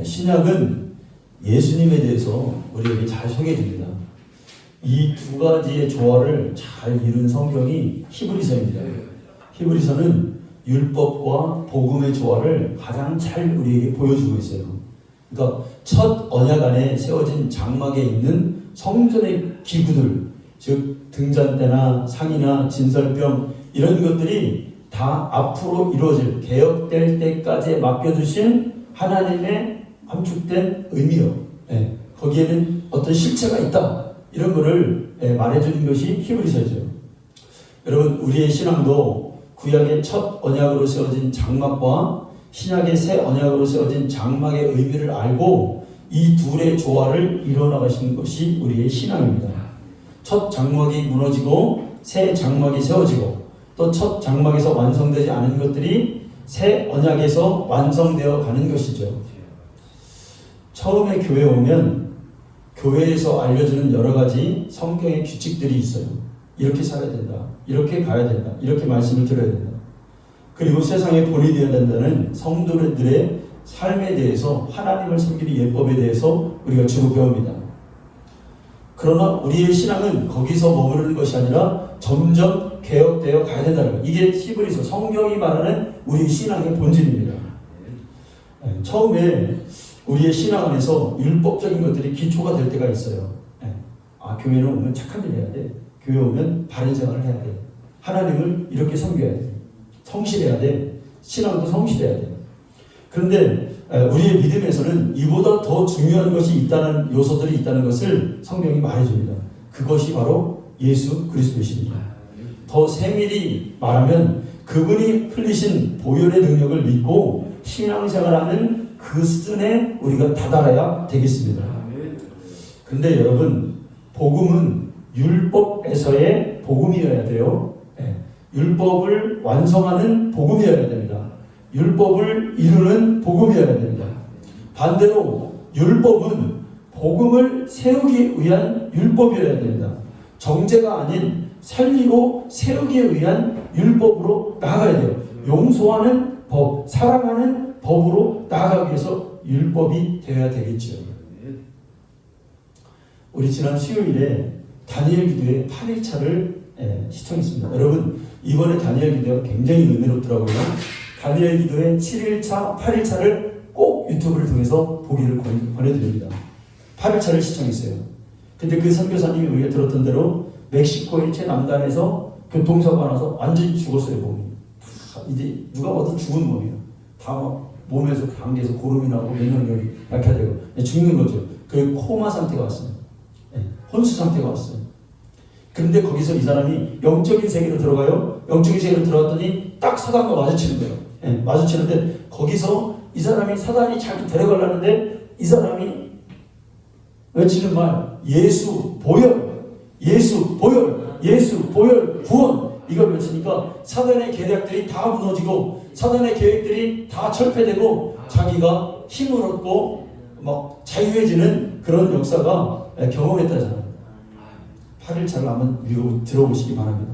신약은 예수님에 대해서 우리에게 잘 소개해 줍니다. 이 두 가지의 조화를 잘 이룬 성경이 히브리서입니다. 히브리서는 율법과 복음의 조화를 가장 잘 우리에게 보여주고 있어요. 그러니까 첫 언약 안에 세워진 장막에 있는 성전의 기구들, 즉 등잔대나 상이나 진설병 이런 것들이 다 앞으로 이루어질 개혁될 때까지 맡겨주신 하나님의 함축된 의미요. 거기에는 어떤 실체가 있다. 이런 거를 말해주는 것이 히브리서죠. 여러분, 우리의 신앙도 구약의 첫 언약으로 세워진 장막과 신약의 새 언약으로 세워진 장막의 의미를 알고 이 둘의 조화를 이뤄나가시는 것이 우리의 신앙입니다. 첫 장막이 무너지고 새 장막이 세워지고 또 첫 장막에서 완성되지 않은 것들이 새 언약에서 완성되어 가는 것이죠. 처음에 교회에 오면 교회에서 알려주는 여러 가지 성경의 규칙들이 있어요. 이렇게 살아야 된다. 이렇게 가야 된다. 이렇게 말씀을 들어야 된다. 그리고 세상에 본이 되어야 된다는 성도들의 삶에 대해서 하나님을 섬기는 예법에 대해서 우리가 주로 배웁니다. 그러나 우리의 신앙은 거기서 머무르는 것이 아니라 점점 개혁되어 가야 된다는 거예요. 이게 히브리서 성경이 말하는 우리 신앙의 본질입니다. 처음에 우리의 신앙 안에서 율법적인 것들이 기초가 될 때가 있어요. 교회는 오면 착한 일 해야 돼. 교회 오면 바른 생활을 해야 돼. 하나님을 이렇게 섬겨야 돼. 성실해야 돼. 신앙도 성실해야 돼. 그런데 우리의 믿음에서는 이보다 더 중요한 것이 있다는 요소들이 있다는 것을 성경이 말해줍니다. 그것이 바로 예수 그리스도이십니다. 더 세밀히 말하면 그분이 흘리신 보혈의 능력을 믿고 신앙생활하는 그 수준에 우리가 다다라야 되겠습니다. 근데 여러분, 복음은 율법에서의 복음이어야 돼요. 율법을 완성하는 복음이어야 됩니다. 율법을 이루는 복음이어야 됩니다. 반대로 율법은 복음을 세우기 위한 율법이어야 됩니다. 정죄가 아닌 살리고 세우기 위한 율법으로 나아가야 돼요. 용서하는 법, 사랑하는 법으로 나아가기 위해서 율법이 되어야 되겠죠. 우리 지난 수요일에 다니엘 기도의 8일차를 시청했습니다. 여러분, 이번에 다니엘 기도가 굉장히 은혜롭더라고요. 다니엘 기도의 7일차, 8일차를 꼭 유튜브를 통해서 보기를 권해드립니다. 8일차를 시청했어요. 근데 그 선교사님이 우리가 들었던 대로 멕시코의 최남단에서 교통사고가 나서 완전히 죽었어요, 몸이. 이제 누가 봐도 죽은 몸이에요. 다 몸에서 감기에서 고름이 나고 면역력이 약화되고 죽는 거죠. 그 코마 상태가 왔어요. 혼수 상태가 왔어요. 그런데 거기서 이 사람이 영적인 세계로 들어가요. 영적인 세계로 들어갔더니 딱 사단과 마주치는 거예요. 마주치는데 거기서 이 사람이 사단이 자꾸 데려가려는데 이 사람이 외치는 말, 예수 보혈, 예수 보혈, 예수 보혈 구원, 이걸 외치니까 사단의 계략들이 다 무너지고 사단의 계획들이 다 철폐되고 자기가 힘을 얻고 막 자유해지는 그런 역사가 경험했다잖아요. 8일차를 한번 들어보시기 바랍니다.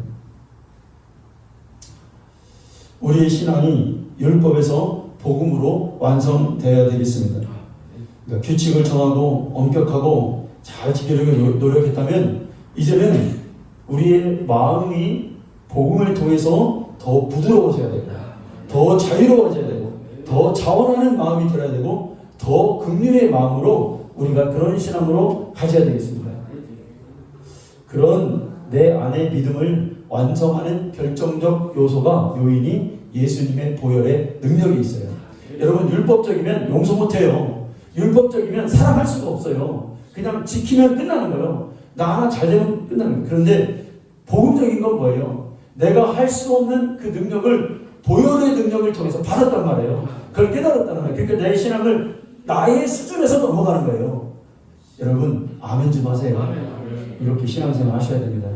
우리의 신앙이 율법에서 복음으로 완성되어야 되겠습니다. 그러니까 규칙을 정하고 엄격하고 잘 지키려고 노력했다면 이제는 우리의 마음이 복음을 통해서 더 부드러워져야 되고 더 자유로워져야 되고 더 자원하는 마음이 들어야 되고 더 긍휼의 마음으로 우리가 그런 신앙으로 가져야 되겠습니다. 그런 내 안의 믿음을 완성하는 결정적 요인이 예수님의 보혈의 능력이 있어요. 여러분, 율법적이면 용서 못해요. 율법적이면 사랑할 수가 없어요. 그냥 지키면 끝나는 거예요. 나 하나 잘 되면 끝나는 거예요. 그런데 복음적인 건 뭐예요? 내가 할 수 없는 그 능력을 보혈의 능력을 통해서 받았단 말이에요. 그걸 깨달았다는 거예요. 그러니까 내 신앙을 나의 수준에서 넘어가는 거예요. 여러분, 아멘 좀 하세요. 이렇게 신앙생활 하셔야 됩니다.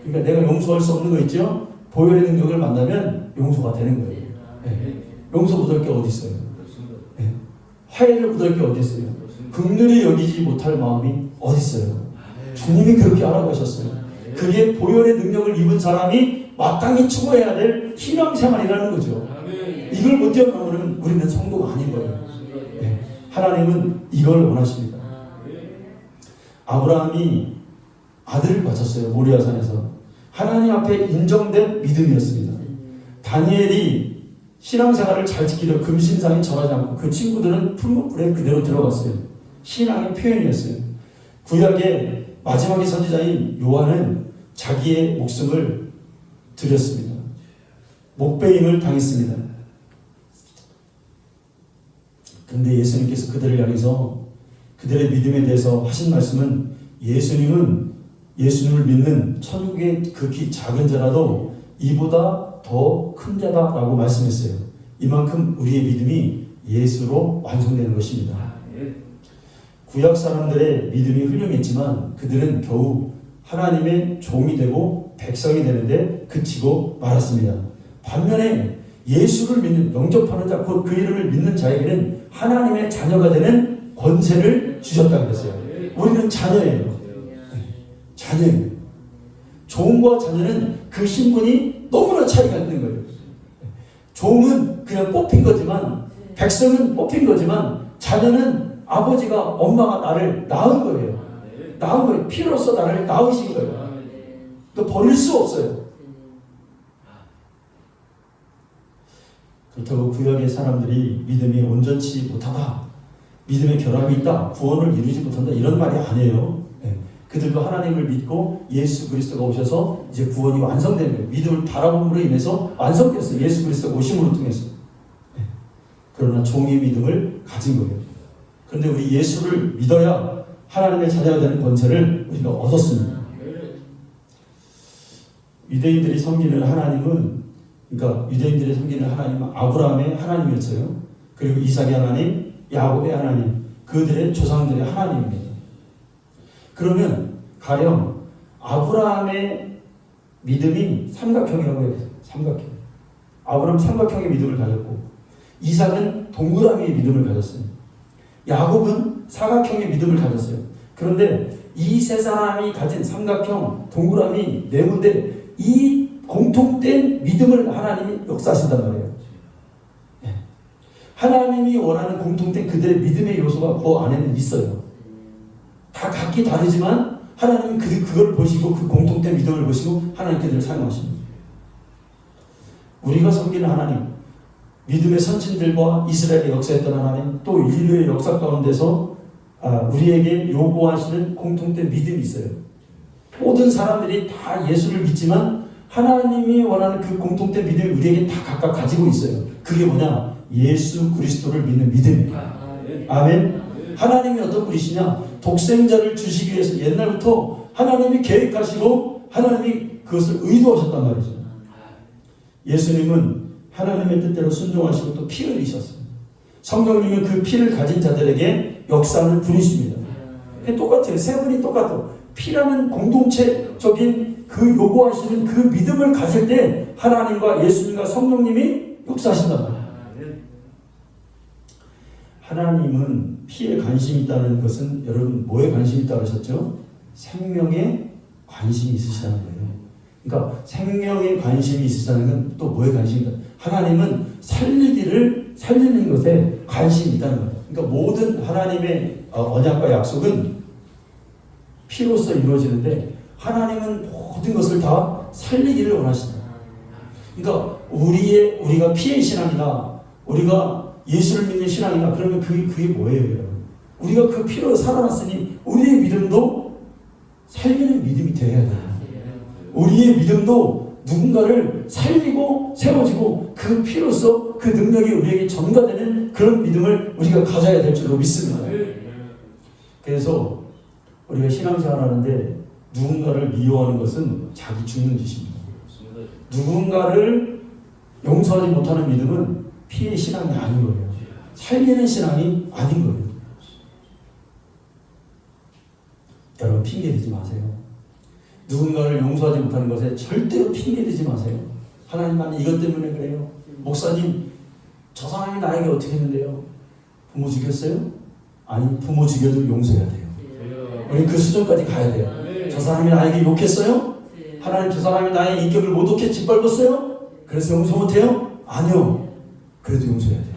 그러니까 내가 용서할 수 없는 거 있죠? 보혈의 능력을 만나면 용서가 되는 거예요. 용서 못할 게 어디 있어요? 화해를 못할 게 어디 있어요? 긍휼히 여기지 못할 마음이 어디 있어요? 주님이 그렇게 하라고 하셨어요. 그게 보혈의 능력을 입은 사람이 마땅히 추구해야 될 신앙생활이라는 거죠. 이걸 못 뛰어넘으면 우리는 성도가 아닌 거예요. 하나님은 이걸 원하십니다. 아브라함이 아들을 바쳤어요. 모리아산에서. 하나님 앞에 인정된 믿음이었습니다. 다니엘이 신앙생활을 잘 지키려 금신상에 절하지 않고 그 친구들은 풀무불에 그대로 들어갔어요. 신앙의 표현이었어요. 구약의 마지막의 선지자인 요한은 자기의 목숨을 드렸습니다. 목배임을 당했습니다. 그런데 예수님께서 그들을 향해서 그들의 믿음에 대해서 하신 말씀은 예수님을 믿는 천국의 극히 작은 자라도 이보다 더 큰 자다라고 말씀했어요. 이만큼 우리의 믿음이 예수로 완성되는 것입니다. 구약 사람들의 믿음이 훌륭했지만 그들은 겨우 하나님의 종이 되고 백성이 되는데 그치고 말았습니다. 반면에 예수를 믿는 영접하는 자, 곧 그 이름을 믿는 자에게는 하나님의 자녀가 되는 권세를 주셨다고 그랬어요. 우리는 자녀예요. 자녀예요. 종과 자녀는 그 신분이 너무나 차이가 있는 거예요. 종은 그냥 뽑힌 거지만, 백성은 뽑힌 거지만, 자녀는 아버지가, 엄마가 나를 낳은 거예요. 낳은 거예요. 피로써 나를 낳으신 거예요. 또 버릴 수 없어요. 그렇다고 구약의 사람들이 믿음이 온전치 못하다, 믿음의 결함이 있다, 구원을 이루지 못한다, 이런 말이 아니에요. 그들도 하나님을 믿고 예수 그리스도가 오셔서 이제 구원이 완성된 거예요. 믿음을 바라봄으로 인해서 완성됐어요. 예수 그리스도가 오심으로 통해서. 그러나 종의 믿음을 가진 거예요. 그런데 우리 예수를 믿어야 하나님의 자녀가 되는 권세를 우리가 얻었습니다. 유대인들이 섬기는 하나님은, 그러니까 유대인들이 섬기는 하나님은 아브라함의 하나님이었어요. 그리고 이삭의 하나님, 야곱의 하나님, 그들의 조상들의 하나님입니다. 그러면 가령 아브라함의 믿음이 삼각형이라고 해요. 삼각형. 아브라함 삼각형의 믿음을 가졌고, 이삭은 동그라미의 믿음을 가졌어요. 야곱은 사각형의 믿음을 가졌어요. 그런데 이 세 사람이 가진 삼각형, 동그라미, 네모인데 이 공통된 믿음을 하나님이 역사하신단 말이에요. 하나님이 원하는 공통된 그들의 믿음의 요소가 그 안에는 있어요. 다 각기 다르지만 하나님은 그걸 보시고 그 공통된 믿음을 보시고 하나님 그들을 사용하십니다. 우리가 섬기는 하나님, 믿음의 선진들과 이스라엘의 역사했던 하나님, 또 인류의 역사 가운데서 우리에게 요구하시는 공통된 믿음이 있어요. 모든 사람들이 다 예수를 믿지만 하나님이 원하는 그 공통된 믿음이 우리에게 다 각각 가지고 있어요. 그게 뭐냐? 예수 그리스도를 믿는 믿음입니다. 아멘. 하나님이 어떤 분이시냐? 독생자를 주시기 위해서 옛날부터 하나님이 계획하시고 하나님이 그것을 의도하셨단 말이죠. 예수님은 하나님의 뜻대로 순종하시고 또 피 흘리셨습니다. 성령님은 그 피를 가진 자들에게 역사하는 분이십니다. 똑같아요. 세 분이 똑같아요. 피라는 공동체적인 그 요구하시는 그 믿음을 가질 때 하나님과 예수님과 성령님이 역사하신단 말이에요. 하나님은 피에 관심이 있다는 것은 여러분 뭐에 관심이 있다고 하셨죠? 생명에 관심이 있으시다는 거예요. 그러니까 생명에 관심이 있으시다는 건 또 뭐에 관심이 있다? 하나님은 살리는 것에 관심이 있다는 거예요. 그러니까 모든 하나님의 언약과 약속은 피로써 이루어지는데 하나님은 모든 것을 다 살리기를 원하신다. 그러니까 우리가 피의 신앙이다, 우리가 예수를 믿는 신앙이다. 그러면 그게 뭐예요, 여러분? 우리가 그 피로 살아났으니 우리의 믿음도 살리는 믿음이 되어야 돼요. 우리의 믿음도 누군가를 살리고 세워지고 그 피로써 그 능력이 우리에게 전가되는 그런 믿음을 우리가 가져야 될 줄로 믿습니다. 그래서 우리가 신앙생활하는데 누군가를 미워하는 것은 자기 죽는 짓입니다. 누군가를 용서하지 못하는 믿음은 피의 신앙이 아닌 거예요. 살리는 신앙이 아닌 거예요. 여러분 핑계대지 마세요. 누군가를 용서하지 못하는 것에 절대로 핑계대지 마세요. 하나님 나는 이것 때문에 그래요. 목사님 저 사람이 나에게 어떻게 했는데요? 부모 죽였어요? 아니 부모 죽여도 용서해야 돼요. 우리 그 수준까지 가야 돼요. 저 사람이 나에게 욕했어요? 하나님 저 사람이 나의 인격을 모독해 짓밟았어요? 그래서 용서 못해요? 아니요. 그래도 용서해야 돼요.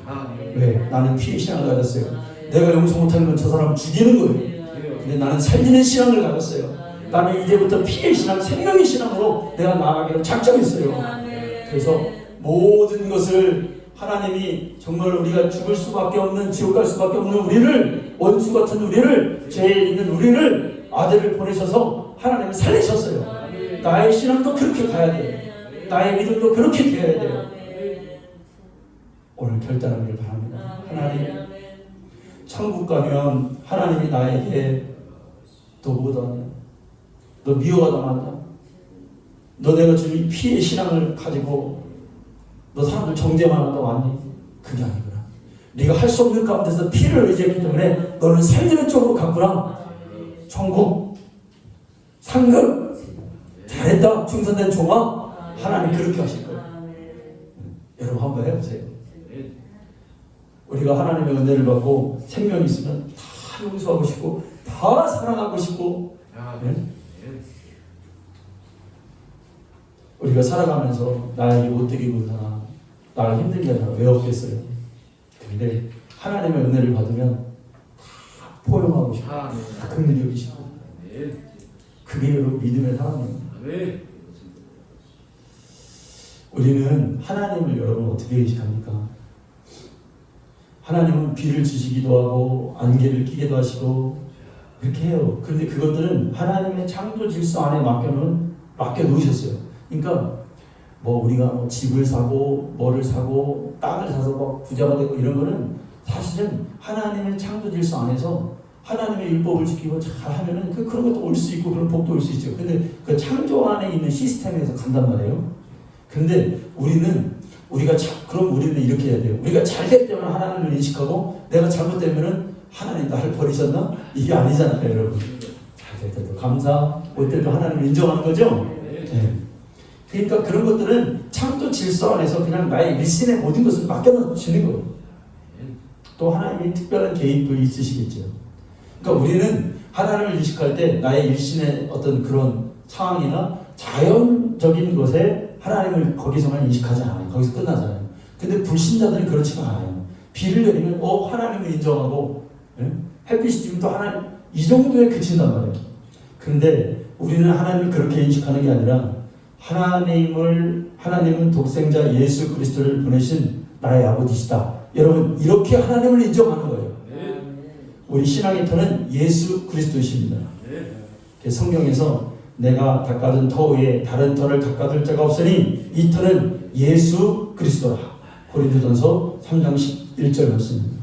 왜? 나는 피의 신앙을 가졌어요. 내가 용서 못하는 건 저 사람 죽이는 거예요. 근데 나는 살리는 신앙을 가졌어요. 나는 이제부터 피의 신앙, 생명의 신앙으로 내가 나아가기로 작정했어요. 그래서 모든 것을 하나님이 정말 우리가 죽을 수밖에 없는, 지옥 갈 수밖에 없는 우리를, 원수 같은 우리를, 죄에 있는 우리를 아들을 보내셔서 하나님을 살리셨어요. 나의 신앙도 그렇게 가야 돼요. 나의 믿음도 그렇게 되어야 돼요. 오늘 결단하길 바랍니다. 하나님, 천국 가면 하나님이 나에게 너 뭐하냐? 너 미워하다 맞냐? 너 내가 주는 피의 신앙을 가지고 너 사람들 정죄만 하다 왔니? 그게 아니구나. 네가 할 수 없는 가운데서 피를 의지했기 때문에 너는 살리는 쪽으로 갔구나. 천국, 상급, 잘했다, 충성된 종아. 하나님 그렇게 하실 거예요. 여러분 한번 해보세요. 우리가 하나님의 은혜를 받고 생명이 있으면 다 용서하고 싶고 다 사랑하고 싶고, 네? 우리가 살아가면서 나에게 못되게 군 사람, 나를 힘들게 하는 사람 왜 없겠어요? 근데 하나님의 은혜를 받으면 다 포용하고 싶고 다 긍휼히 여기시고, 그게 여러분 믿음의 사람입니다. 우리는 하나님을 여러분 어떻게 의식합니까? 하나님은 비를 주시기도 하고 안개를 끼기도 하시고 그렇게 해요. 그런데 그것들은 하나님의 창조 질서 안에 맡겨놓으셨어요. 그러니까 뭐 우리가 뭐 집을 사고 뭐를 사고 땅을 사서 막 부자가 되고 이런 거는 사실은 하나님의 창조 질서 안에서 하나님의 율법을 지키고 잘 하면은 그런 것도 올 수 있고 그런 복도 올 수 있죠. 근데 그 창조 안에 있는 시스템에서 간단 말이에요. 근데 그럼 우리는 이렇게 해야 돼요. 우리가 잘됐기 때문에 하나님을 인식하고 내가 잘못되면은 하나님 나를 버리셨나? 이게 아니잖아요, 여러분. 잘될 때도 감사, 올 때도 하나님을 인정하는 거죠. 네. 그러니까 그런 것들은 창조 질서 안에서 그냥 나의 일신의 모든 것을 맡겨놓으시는 거예요. 또 하나님이 특별한 개입도 있으시겠죠. 그러니까 우리는 하나님을 인식할 때 나의 일신의 어떤 그런 상황이나 자연적인 것에 하나님을 거기서만 인식하지 않아요. 거기서 끝나잖아요. 근데 불신자들은 그렇지가 않아요. 비를 내리면 하나님을 인정하고, 햇빛이 지금 또 하나님, 이 정도에 그친단 말이에요. 그런데 우리는 하나님을 그렇게 인식하는 게 아니라 하나님은 독생자 예수 그리스도를 보내신 나의 아버지시다. 여러분, 이렇게 하나님을 인정하는 거예요. 우리 신앙의 터는 예수 그리스도이십니다. 성경에서 내가 닦아둔 터 위에 다른 터를 닦아둘 자가 없으니 이 터는 예수 그리스도라. 고린도전서 3장 11절 말씀입니다.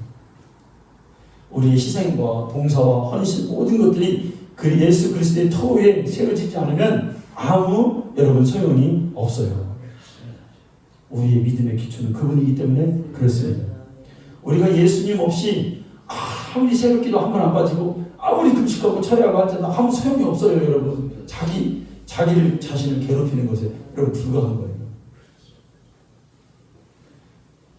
우리의 희생과 봉사와 헌신 모든 것들이 그 예수 그리스도의 터 위에 세워지지 않으면 여러분 소용이 없어요. 우리의 믿음의 기초는 그분이기 때문에 그렇습니다. 우리가 예수님 없이 아무리 새벽기도 한 번 안 빠지고 아무리 금식하고 철회하고 하잖아 아무 소용이 없어요, 여러분. 자신을 괴롭히는 것에 여러분 불과한 거예요.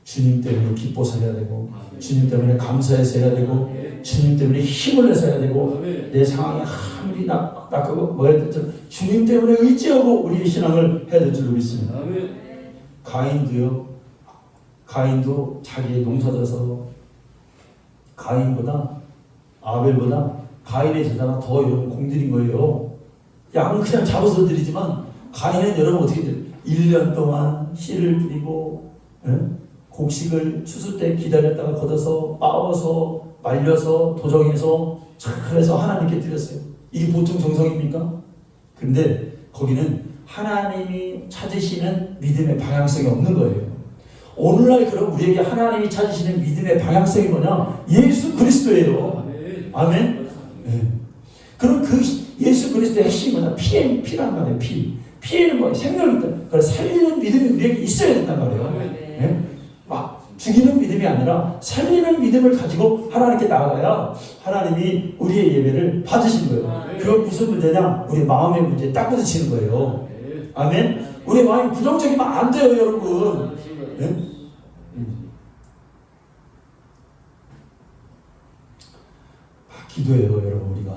주님 때문에 기뻐서 해야 되고, 주님 때문에 감사해서 해야 되고, 주님 때문에 힘을 내서 해야 되고, 내 상황이 아무리 낙하고 뭐야 됐든 주님 때문에 의지하고 우리의 신앙을 해야 될 줄로 믿습니다. 가인도 자기의 농사져서 아벨보다 가인의 제사가 더 여러분 공들인 거예요. 양은 그냥 잡아서 드리지만 가인은 여러분 어떻게 돼요? 1년 동안 씨를 뿌리고 곡식을 추수 때 기다렸다가 걷어서 빻아서 말려서 도정해서 잘해서 하나님께 드렸어요. 이게 보통 정성입니까? 근데 거기는 하나님이 찾으시는 믿음의 방향성이 없는 거예요. 오늘날 그럼 우리에게 하나님이 찾으시는 믿음의 방향성이 뭐냐? 예수 그리스도예요. 아멘? 네. 그럼 그 예수 그리스도의 핵심이 뭐냐? 피란 말이에요. 피에는 뭐예요? 생명이 있다. 그걸 살리는 믿음이 우리에게 있어야 된단 말이에요. 네? 막 죽이는 믿음이 아니라 살리는 믿음을 가지고 하나님께 나아가야 하나님이 우리의 예배를 받으신 거예요. 그건 무슨 문제냐? 우리 마음의 문제에 딱 부딪히는 거예요. 아멘? 우리 마음이 부정적이면 안 돼요, 여러분. 네? 기도해요, 여러분. 우리가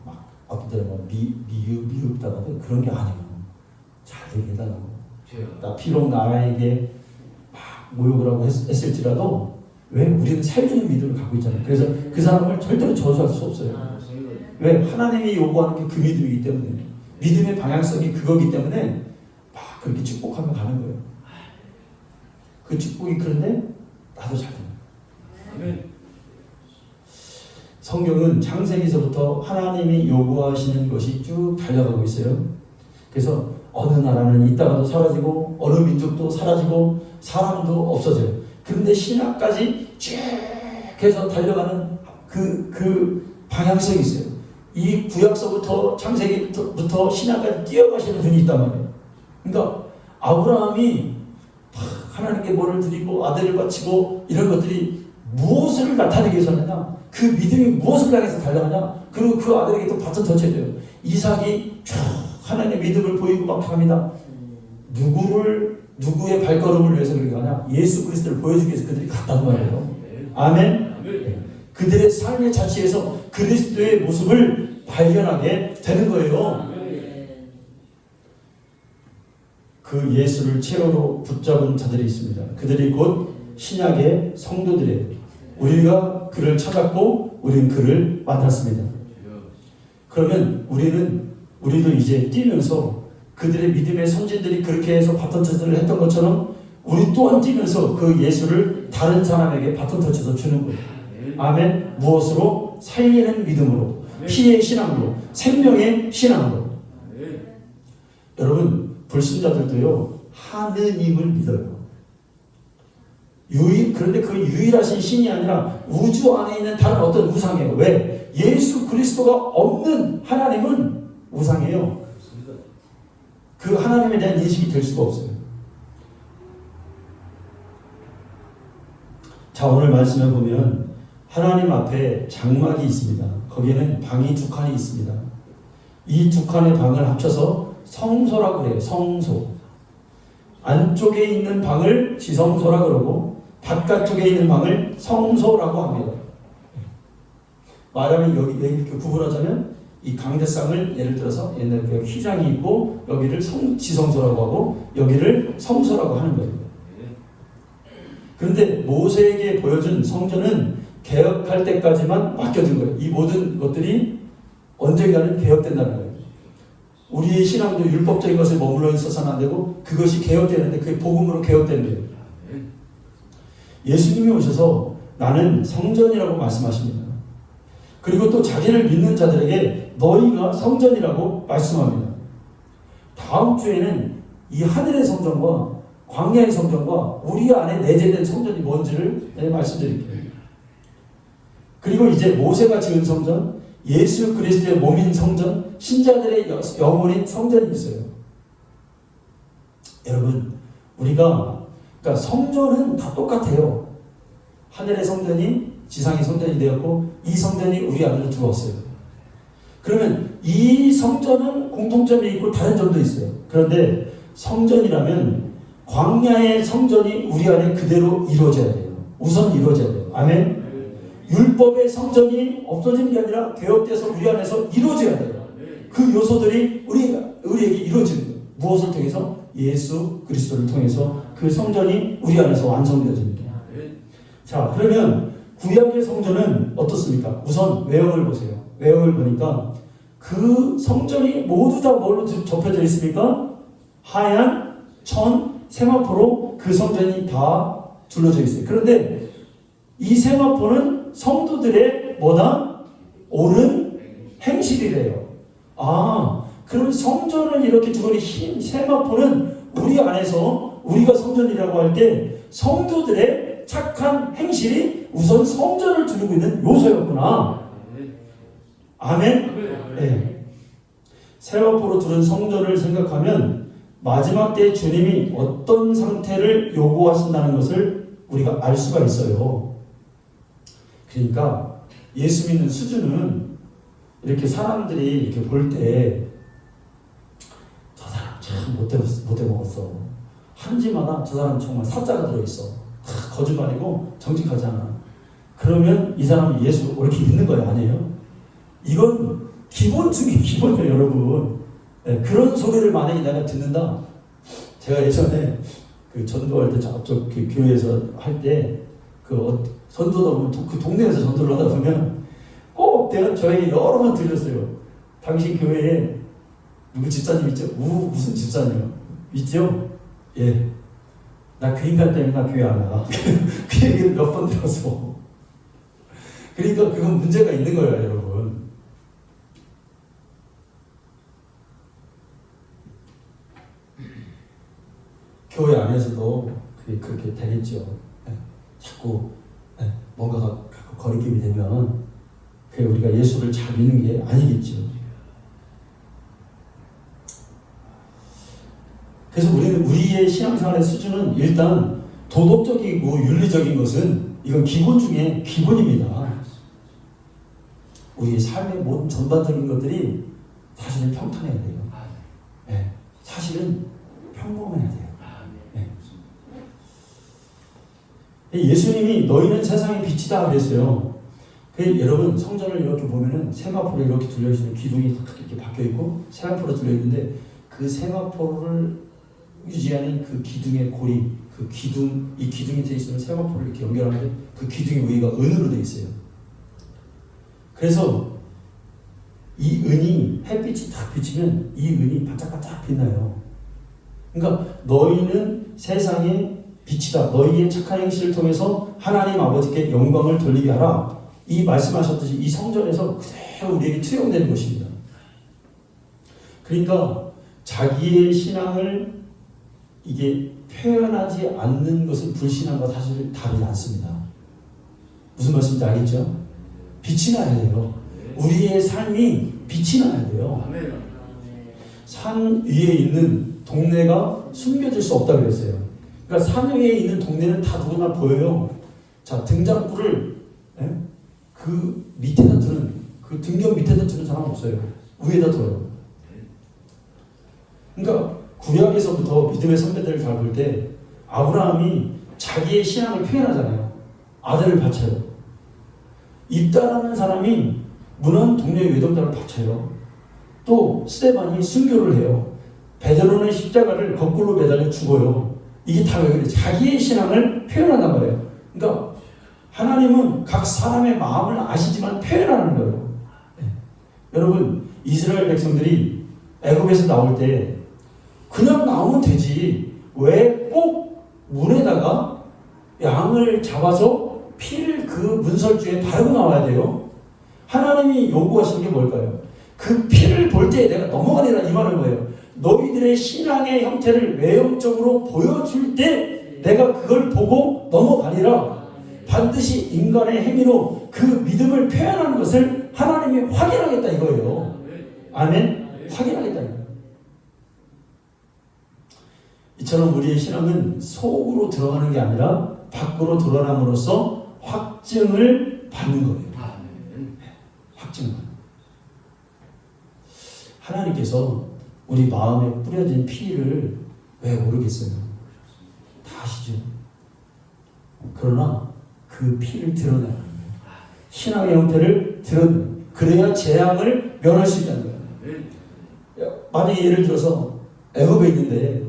막 어떤 때는 미흡다가도 그런 게 아니에요. 잘 되게 해달라고. 나 비록 나에게 막 모욕을 하고 했을지라도 왜? 우리는 살리는 믿음을 갖고 있잖아요. 그래서 그 사람을 절대로 저주할 수 없어요. 왜? 하나님이 요구하는 게 그 믿음이기 때문에, 믿음의 방향성이 그거기 때문에 막 그렇게 축복하며 가는 거예요. 그 축복이 그런데 나도 잘 됩니다. 성경은 창세기서부터 하나님이 요구하시는 것이 쭉 달려가고 있어요. 그래서 어느 나라는 있다가도 사라지고 어느 민족도 사라지고 사람도 없어져요. 그런데 신학까지 쭉 해서 달려가는 그 방향성이 있어요. 이 구약서부터 창세기부터 신학까지 뛰어가시는 분이 있단 말이에요. 그러니까 아브라함이 하나님께 뭐를 드리고 아들을 바치고 이런 것들이 무엇을 나타내기 위해서 하느냐, 그 믿음이 무엇을 향해서 달려가냐, 그리고 그 아들에게 또 바ton 터쳐줘요. 이삭이 쭉 하나님의 믿음을 보이고 막 갑니다. 누구의 발걸음을 위해서 그렇게 가냐? 예수 그리스도를 보여주기 위해서 그들이 갔단 말이에요. 아멘? 네. 그들의 삶의 자체에서 그리스도의 모습을 발견하게 되는 거예요. 그 예수를 최후로 붙잡은 자들이 있습니다. 그들이 곧 신약의 성도들이에요. 우리가 그를 찾았고 우리는 그를 만났습니다. 그러면 우리도 이제 뛰면서 그들의 믿음의 선진들이 그렇게 해서 바ton 터치를 했던 것처럼 우리 또한 뛰면서 그 예수를 다른 사람에게 바ton 터치해서 주는 거예요. 아멘. 무엇으로? 살리는 믿음으로, 피의 신앙으로, 생명의 신앙으로. 여러분, 불신자들도요 하느님을 믿어요. 그런데 그 유일하신 신이 아니라 우주 안에 있는 다른 어떤 우상이에요. 왜? 예수 그리스도가 없는 하나님은 우상이에요. 그 하나님에 대한 인식이 될 수가 없어요. 자, 오늘 말씀을 보면 하나님 앞에 장막이 있습니다. 거기에는 방이 2칸이 있습니다. 이 2칸의 방을 합쳐서 성소라고 그래요. 성소. 안쪽에 있는 방을 지성소라 그러고 바깥쪽에 있는 방을 성소라고 합니다. 말하면 여기 이렇게 구분하자면 이 강대상을 예를 들어서 옛날에 휘장이 있고 여기를 지성소라고 하고 여기를 성소라고 하는 거예요. 그런데 모세에게 보여준 성전은 개혁할 때까지만 맡겨진 거예요. 이 모든 것들이 언젠가는 개혁된다는 거예요. 우리의 신앙도 율법적인 것에 머물러 있어서는 안 되고 그것이 개혁되는데 그게 복음으로 개혁되는 거예요. 예수님이 오셔서 나는 성전이라고 말씀하십니다. 그리고 또 자기를 믿는 자들에게 너희가 성전이라고 말씀합니다. 다음 주에는 이 하늘의 성전과 광야의 성전과 우리 안에 내재된 성전이 뭔지를 말씀드릴게요. 그리고 이제 모세가 지은 성전, 예수 그리스도의 몸인 성전, 신자들의 영혼인 성전이 있어요. 여러분, 그러니까 성전은 다 똑같아요. 하늘의 성전이 지상의 성전이 되었고 이 성전이 우리 안으로 들어왔어요. 그러면 이 성전은 공통점이 있고 다른 점도 있어요. 그런데 성전이라면 광야의 성전이 우리 안에 그대로 이루어져야 돼요. 우선 이루어져야 돼요. 아멘. 율법의 성전이 없어지는 게 아니라 개혁돼서 우리 안에서 이루어져야 돼요. 그 요소들이 우리에게 이루어지는 거예요. 무엇을 통해서? 예수 그리스도를 통해서 그 성전이 우리 안에서 완성되어집니다. 자, 그러면 구약의 성전은 어떻습니까? 우선 외형을 보세요. 외형을 보니까 그 성전이 모두 다 뭘로 접혀져 있습니까? 하얀 천 세마포로 그 성전이 다 둘러져 있어요. 그런데 이 세마포는 성도들의 뭐다? 옳은 행실이래요. 그럼 성전을 이렇게 두고 흰 세마포는 우리 안에서 우리가 성전이라고 할 때 성도들의 착한 행실이 우선 성전을 두르고 있는 요소였구나. 아멘? 네. 세마포로 두른 성전을 생각하면 마지막 때 주님이 어떤 상태를 요구하신다는 것을 우리가 알 수가 있어요. 그러니까 예수 믿는 수준은 이렇게 사람들이 이렇게 볼 때 저 사람 참 못돼 먹었어. 한지마다 저 사람 정말 사자가 들어있어. 다 거짓말이고 정직하지 않아. 그러면 이 사람이 예수 이렇게 믿는 거예요, 아니에요? 이건 기본 중에 기본이에요, 여러분. 네, 그런 소리를 만약에 내가 듣는다. 제가 예전에 그 전도할 때 저쪽 그 교회에서 할 때 전도도 그 동네에서 전도를 하다 보면 꼭 내가 저에게 여러 번 들렸어요. 당신 교회에 누구 집사님 있죠? 무슨 집사님이요? 있죠? 예. 나 그 인간 때문에 나 교회 안 나가. 그 얘기를 몇 번 들어서. 그러니까 그건 문제가 있는 거예요, 여러분. 교회 안에서도 그게 그렇게 되겠죠. 예. 자꾸 뭔가가 거리낌이 되면 그게 우리가 예수를 잘 믿는 게 아니겠죠. 그래서 우리는 우리의 신앙생활의 수준은 일단 도덕적이고 윤리적인 것은 이건 기본 중에 기본입니다. 우리의 삶의 모든 전반적인 것들이 사실은 평탄해야 돼요. 네. 사실은 평범해야 돼요. 네. 예수님이 너희는 세상의 빛이다 그랬어요. 여러분 성전을 이렇게 보면은 세마포로 이렇게 둘러있는 기둥이 이렇게 박혀 있고 세마포로 둘러 있는데 그 세마포를 유지하는 그 기둥의 고리, 그 기둥, 이 기둥이 돼 있으면 세마포를 이렇게 연결하는데 그 기둥의 위가 은으로 돼 있어요. 그래서 이 은이 햇빛이 딱 비치면 이 은이 반짝반짝 빛나요. 그러니까 너희는 세상의 빛이다. 너희의 착한 행실을 통해서 하나님 아버지께 영광을 돌리게 하라. 이 말씀하셨듯이 이 성전에서 그대로 우리에게 투영되는 것입니다. 그러니까 자기의 신앙을 이게 표현하지 않는 것은 불신앙과 사실 다르지 않습니다. 무슨 말씀인지 알겠죠? 빛이 나야 돼요. 우리의 삶이 빛이 나야 돼요. 산 위에 있는 동네가 숨겨질 수 없다고 그랬어요. 그러니까 산 위에 있는 동네는 다 누구나 보여요. 자, 등잔불을 그 밑에다 두는, 그 등경 밑에다 두는 사람 없어요. 위에다 둬요. 그러니까 구약에서부터 믿음의 선배들을 잘 볼 때 아브라함이 자기의 신앙을 표현하잖아요. 아들을 바쳐요. 입다라는 사람이 문안 동료의 외동자를 바쳐요. 또 스데반이 순교를 해요. 베드로는 십자가를 거꾸로 매달려 죽어요. 이게 다 왜 그래? 자기의 신앙을 표현한단 말이에요. 그러니까 하나님은 각 사람의 마음을 아시지만 표현하는 거예요. 네. 여러분, 이스라엘 백성들이 애굽에서 나올 때 그냥 나오면 되지. 왜 꼭 문에다가 양을 잡아서 피를 그 문설주에 바르고 나와야 돼요? 하나님이 요구하시는 게 뭘까요? 그 피를 볼 때 내가 넘어가리라 이 말은 뭐예요? 너희들의 신앙의 형태를 외형적으로 보여줄 때 내가 그걸 보고 넘어가리라. 반드시 인간의 행위로 그 믿음을 표현하는 것을 하나님이 확인하겠다 이거예요. 아멘? 확인하겠다 이거예요. 이처럼 우리의 신앙은 속으로 들어가는 게 아니라 밖으로 드러남으로써 확증을 받는 거예요. 확증을 받는 거예요. 하나님께서 우리 마음에 뿌려진 피를 왜 모르겠어요? 다 아시죠? 그러나 그 피를 드러내는 거예요. 신앙의 형태를 드러내는, 그래야 재앙을 면할 수 있다는 거예요. 만약에 예를 들어서 애굽에 있는데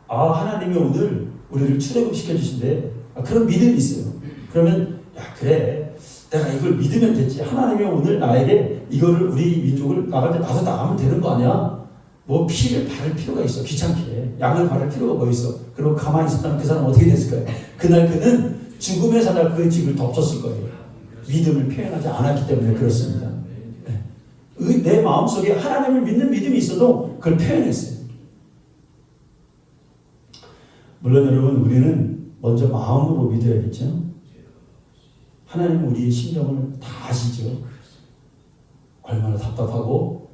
하나님이 오늘 우리를 출애굽시켜 주신대. 그런 믿음이 있어요. 그러면 그래 내가 이걸 믿으면 됐지. 하나님이 오늘 나에게 이거를 우리 민족을 나갈 때 나서 나가면 되는 거 아니야? 뭐 피를 바를 필요가 있어. 귀찮게 양을 바를 필요가 뭐 있어. 그리고 가만히 있었다면 그 사람 어떻게 됐을까요? 그날 그는 죽음의 사자 그 집을 덮쳤을 거예요. 믿음을 표현하지 않았기 때문에 그렇습니다. 내 마음속에 하나님을 믿는 믿음이 있어도 그걸 표현했어요. 물론 여러분 우리는 먼저 마음으로 믿어야겠죠. 하나님은 우리의 심정을 다 아시죠. 얼마나 답답하고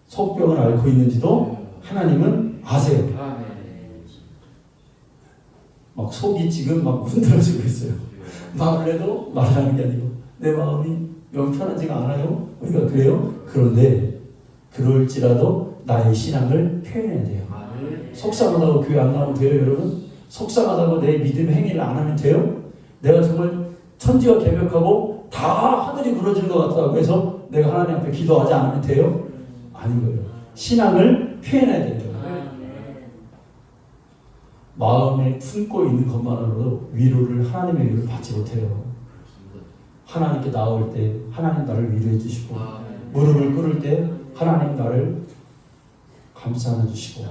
속병을 앓고 있는지도 하나님은 아세요. 막 속이 지금 막 흔들어지고 있어요. 말을 해도 말하는 게 아니고 내 마음이 영 편하지가 않아요. 우리가 그래요. 그런데 그럴지라도 나의 신앙을 표현해야 돼요. 속상하다고 교회 안 나오면 돼요, 여러분? 속상하다고 내 믿음 행위를 안 하면 돼요? 내가 정말 천지가 개벽하고 다 하늘이 무너지는 것 같다고 해서 내가 하나님 앞에 기도하지 않으면 돼요? 아닌 거예요. 신앙을 표현해야 돼요. 마음에 품고 있는 것만으로도 위로를 하나님의 위로를 받지 못해요. 하나님께 나올 때 하나님 나를 위로해 주시고 무릎을 꿇을 때 하나님 나를 감싸 주시고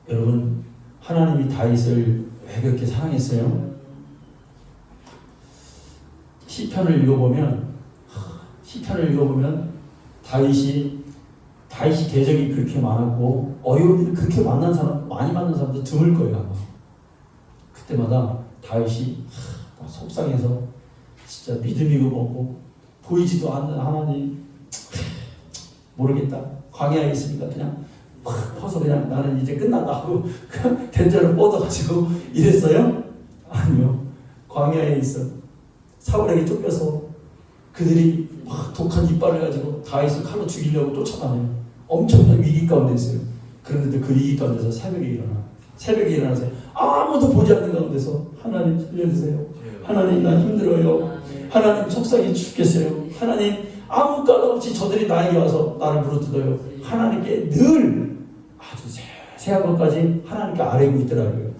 여러분 하나님이 다윗을 왜 그렇게 사랑했어요? 시편을 읽어보면 다윗이 대적이 그렇게 많았고 어려운 일을 그렇게 많이 만난 사람도 드물 거예요 아마. 그때마다 다윗이 속상해서 진짜 믿음이고 뭐고 보이지도 않는 하나님 모르겠다 광야에 있으니까 그냥 퍼서 그냥 나는 이제 끝난다 하고 그냥 된자로 뻗어가지고 이랬어요? 아니요. 광야에 있어 사울에게 쫓겨서 그들이 막 독한 이빨을 가지고 다윗을 칼로 죽이려고 쫓아다녀요. 엄청난 위기 가운데 있어요. 그런데도 그 위기 가운데서 새벽에 일어나서 아무도 보지 않는 가운데서 하나님 살려주세요. 하나님 나 힘들어요. 하나님 속상해 죽겠어요. 하나님 아무 까닭 없이 저들이 나에게 와서 나를 물어뜯어요. 하나님께 늘 아주 세세한 것까지 하나님께 아뢰고 있더라고요.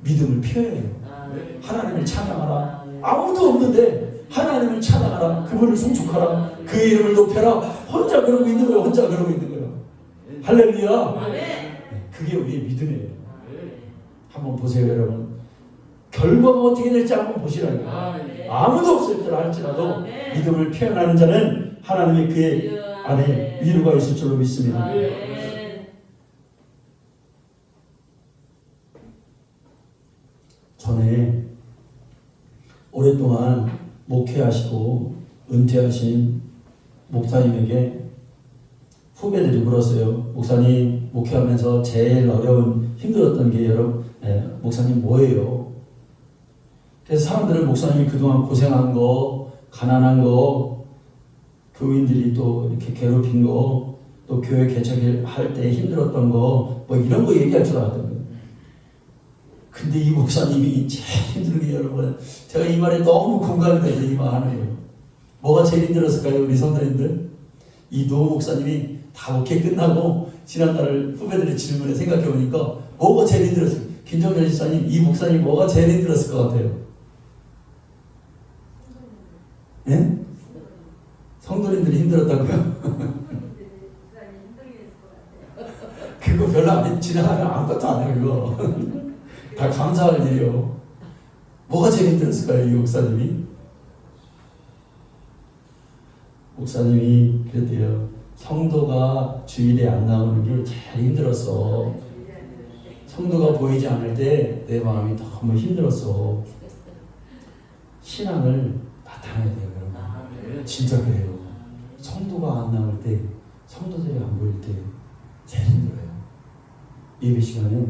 믿음을 표해요. 하나님을 찬양하라. 아무도 없는데 하나님을 찬양하라. 그분을 송축하라. 그의 이름을 높여라. 혼자 그러고 있는 거예요. 할렐루야. 그게 우리의 믿음이에요. 한번 보세요 여러분. 결과가 어떻게 될지 한번 보시라고요. 아무도 없을 줄 알지라도 믿음을 표현하는 자는 하나님의 그의 안에 위로가 있을 줄로 믿습니다. 전에 오랫동안 목회하시고 은퇴하신 목사님에게 후배들이 물었어요. 목사님 목회하면서 제일 어려운 힘들었던 게 여러분 목사님 뭐예요? 그래서 사람들은 목사님이 그동안 고생한 거, 가난한 거, 교인들이 또 이렇게 괴롭힌 거, 또 교회 개척할 때 힘들었던 거, 뭐 이런 거 얘기할 줄 알았던 거예요. 근데 이 목사님이 제일 힘든 게 여러분, 제가 이 말에 너무 공감이 돼서 이 말 하는 거예요. 뭐가 제일 힘들었을까요, 우리 성도님들? 이 노 목사님이 다 목회 끝나고 지난날 후배들의 질문에 생각해 보니까 뭐가 제일 힘들었을까요? 김정렬 집사님, 이 목사님 뭐가 제일 힘들었을 것 같아요? 예? 성도님들이 힘들었다고요? 그거 별로 안 지나가면 아무것도 안 해요. 그거 다 감사할 일이요. 뭐가 제일 힘들었을까요? 이 목사님이? 목사님이 그랬대요. 성도가 주일에 안 나오는 게 제일 힘들었어. 성도가 보이지 않을 때 내 마음이 너무 힘들었어. 신앙을 나타내야 돼요, 여러분. 진짜 그래요. 성도가 안 나올 때, 성도들이 안 보일 때 제일 힘들어요. 예배 시간에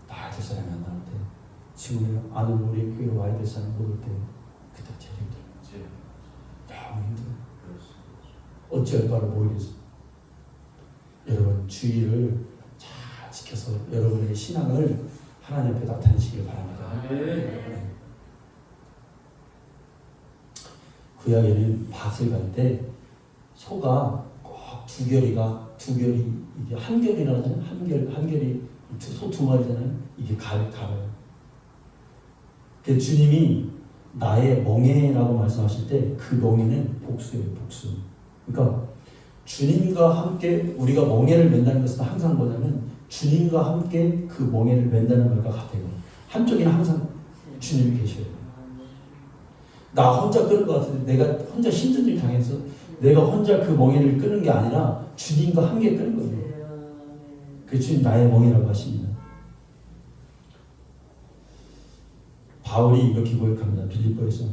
나와야 될 사람이 안 나올 때, 지금 아는 우리 교회로 와야 될 사람이 모를 때, 그때 제일 힘들어요. 너무 힘들어요. 어찌할 바를 모르겠어요. 여러분 주의를 잘 지켜서 여러분의 신앙을 하나님 앞에 나타내시길 바랍니다. 네. 구약에는 밭을 갈 때 소가 꼭 두 결이 이게 한 결이라고 하잖아요. 한 결이 소 두 마리잖아요. 이게 갈아요. 그 주님이 나의 멍에라고 말씀하실 때 그 멍에는 복수예요, 복수. 그러니까 주님과 함께 우리가 멍에를 맨다는 것은 항상 뭐냐면 주님과 함께 그 멍에를 맨다는 것과 같아요. 한쪽에는 항상 주님이 계셔요. 나 혼자 끄는 것 같은데 내가 혼자 힘든 일 당해서 내가 혼자 그 멍에를 끄는 게 아니라 주님과 함께 끄는 거예요. 그 주님 나의 멍에라고 하십니다. 바울이 이렇게 고백합니다. 빌립보에서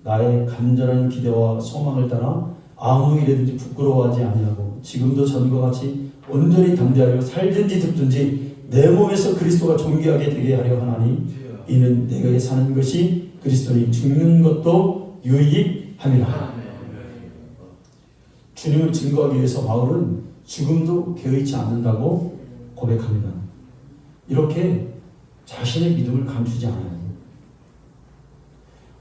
나의 간절한 기대와 소망을 따라 아무 일에든지 부끄러워하지 아니하고 지금도 전과 같이 온전히 당대하여 살든지 죽든지 내 몸에서 그리스도가 존귀하게 되게 하려 하나니 이는 내가 사는 것이 그리스도니 죽는 것도 유익함이라. 주님을 증거하기 위해서 바울은 죽음도 개의치 않는다고 고백합니다. 이렇게 자신의 믿음을 감추지 않아요.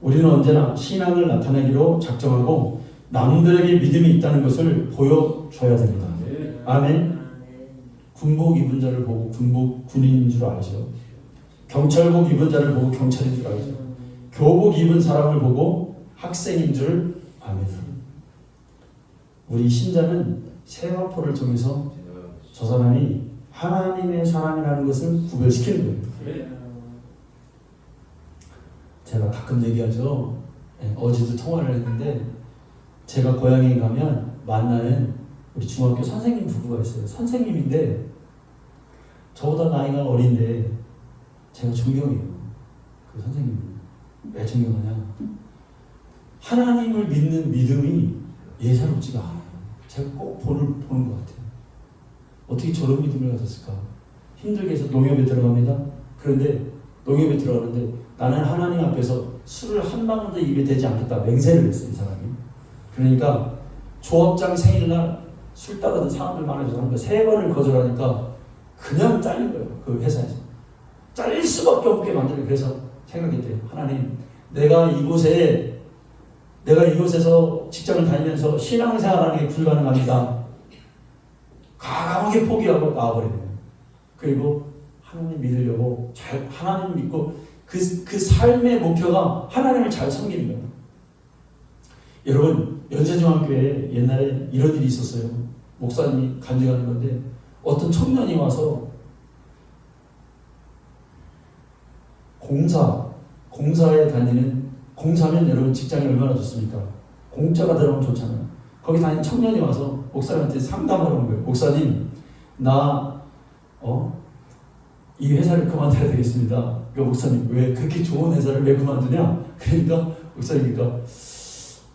우리는 언제나 신앙을 나타내기로 작정하고 남들에게 믿음이 있다는 것을 보여줘야 됩니다. 아멘. 군복 입은 자를 보고 군인인 줄 알죠. 경찰복 입은 자를 보고 경찰인 줄 알죠. 교복 입은 사람을 보고 학생인 줄 압니다. 우리 신자는 세마포를 통해서 저 사람이 하나님의 사람이라는 것을 구별시키는 거예요. 제가 가끔 얘기하죠. 어제도 통화를 했는데 제가 고향에 가면 만나는 우리 중학교 선생님 부부가 있어요. 선생님인데 저보다 나이가 어린데 제가 존경해요. 그 선생님을. 왜 존경하냐? 하나님을 믿는 믿음이 예사롭지가 않아요. 제가 꼭 보는 것 같아요. 어떻게 저런 믿음을 가졌을까? 힘들게 해서 농협에 들어갑니다. 그런데 농협에 들어가는데 나는 하나님 앞에서 술을 한 방울도 입에 대지 않겠다 맹세를 했어요. 이 사람이. 그러니까 조합장 생일날 술 따르던 사람들 많아져서 한 거 3번을 거절하니까 그냥 잘린 거예요. 그 회사에서. 잘릴 수밖에 없게 만들어요. 그래서 생각했대요. 하나님, 내가 이곳에서 직장을 다니면서 신앙생활하는 게 불가능합니다. 과감하게 포기하고 나와버리네요. 그리고 하나님 믿으려고 하나님 믿고 그 삶의 목표가 하나님을 잘 섬기는 거예요. 여러분, 연세중학교에 옛날에 이런 일이 있었어요. 목사님이 간증하는 건데 어떤 청년이 와서 공사에 다니는, 공사면 여러분 직장이 얼마나 좋습니까? 공짜가 들어오면 좋잖아요. 거기 다니는 청년이 와서 목사님한테 상담을 하는 거예요. 목사님, 이 회사를 그만둬야 되겠습니다. 그러니까 목사님, 왜 그렇게 좋은 회사를 왜 그만두냐? 그러니까 목사님이니까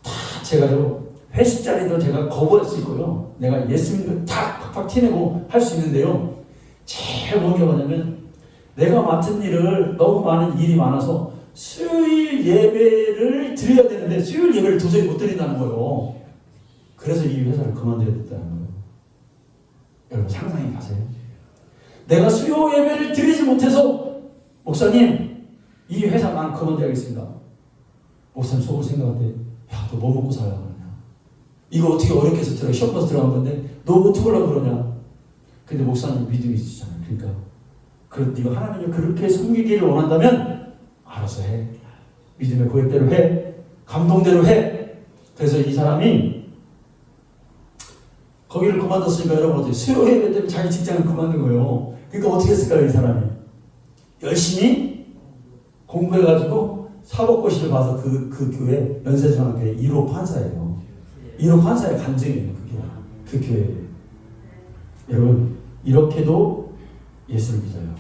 다 제가요, 회식 자리도 제가 거부할 수 있고요. 내가 예수 믿는 다 팍팍 티내고 할 수 있는데요. 제일 뭔 게 뭐냐면 내가 맡은 일을 너무 많은 일이 많아서 수요일 예배를 드려야 되는데 수요일 예배를 도저히 못 드린다는 거예요. 그래서 이 회사를 그만둬야 됐다는 거예요. 여러분 상상해 가세요. 내가 수요 예배를 드리지 못해서 목사님 이 회사 난 그만둬야겠습니다. 목사님 속으로 생각할 때 야, 너 뭐 먹고 살아 그러냐. 이거 어떻게 어렵게 해서 시험 봐서 들어간 건데 너 어떻게 하려고 그러냐. 근데 목사님 믿음이 있으시잖아요. 그러니까 네가 하나님을 그렇게 섬기기를 원한다면 알아서 해. 믿음의 고백대로 해. 감동대로 해. 그래서 이 사람이 거기를 그만뒀으니까 여러분 어떻게 수요 예배 때문에 자기 직장을 그만둔 거예요. 그러니까 어떻게 했을까요? 이 사람이 열심히 공부해가지고 사법고시를 봐서 그 교회 연세중학교의 1호 판사예요. 1호 판사의 간증이에요. 그게 그 교회에. 여러분 이렇게도 예수를 믿어요.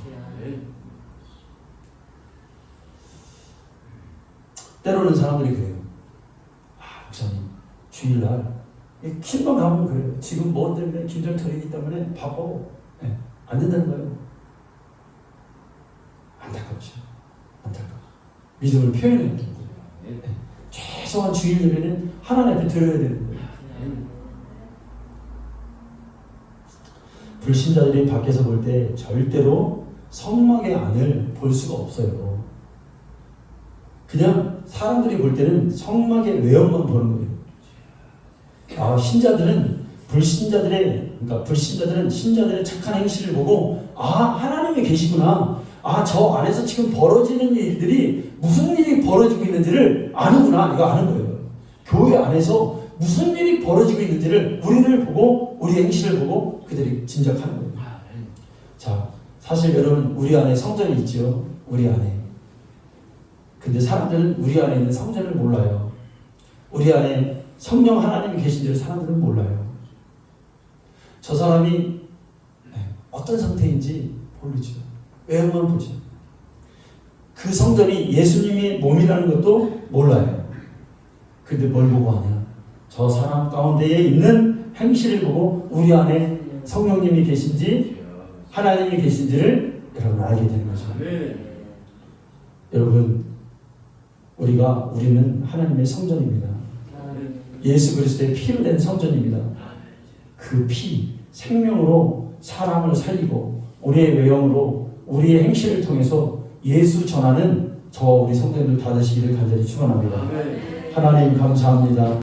때로는 사람들이 그래요. 목사님 주일날 킨방 가면 그래요. 지금 뭐 때문에 김정철이기 때문에 바빠. 안 된다는 거예요. 안타깝죠. 안타까워. 믿음을 표현해야 되는 거예요. 최소한 주일 예배는 하나님 앞에 드려야 되는 거예요. 불신자들이 밖에서 볼 때 절대로 성막의 안을 볼 수가 없어요. 그냥 사람들이 볼 때는 성막의 외형만 보는 거예요. 불신자들은 신자들의 착한 행실을 보고 하나님이 계시구나. 저 안에서 지금 벌어지는 일들이 무슨 일이 벌어지고 있는지를 아는구나. 이거 아는 거예요. 교회 안에서 무슨 일이 벌어지고 있는지를 우리를 보고 우리 행실을 보고 그들이 짐작하는 거예요. 자, 사실 여러분 우리 안에 성전이 있죠. 우리 안에. 근데 사람들은 우리 안에 있는 성전을 몰라요. 우리 안에 성령 하나님이 계신지를 사람들은 몰라요. 저 사람이 어떤 상태인지 모르죠. 외형만 보죠. 그 성전이 예수님의 몸이라는 것도 몰라요. 근데 뭘 보고 하냐? 저 사람 가운데에 있는 행실을 보고 우리 안에 성령님이 계신지 하나님이 계신지를 여러분 알게 되는 거죠. 여러분 우리는 하나님의 성전입니다. 예수 그리스도의 피로 된 성전입니다. 그 피, 생명으로 사람을 살리고 우리의 외형으로 우리의 행실을 통해서 예수 전하는 저와 우리 성도님들 다 되시기를 간절히 축원합니다. 하나님 감사합니다.